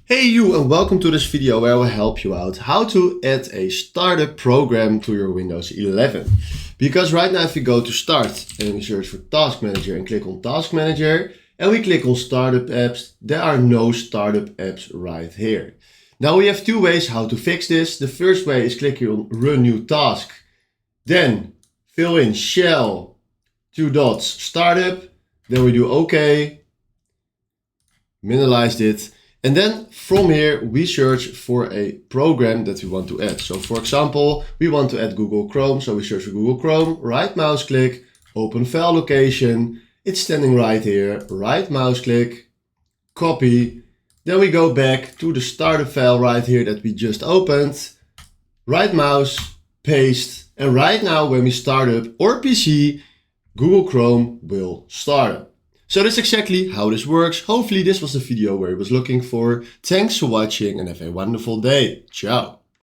Hey you, and welcome to this video where I will help you out how to add a startup program to your Windows 11. Because right now if you go to Start and we search for Task Manager and click on Task Manager and we click on Startup Apps, there are no startup apps right here. Now we have two ways how to fix this. The first way is clicking on Run New Task, then fill in shell, two dots, startup, then we do OK, minimalized it. And then from here, we search for a program that we want to add. So for example, we want to add Google Chrome. So we search for Google Chrome, right mouse click, open file location. It's standing right here, right mouse click, copy. Then we go back to the startup file right here that we just opened, right mouse, paste. And right now when we start up our PC, Google Chrome will start up. So that's exactly how this works. Hopefully this was the video where I was looking for. Thanks for watching and have a wonderful day. Ciao.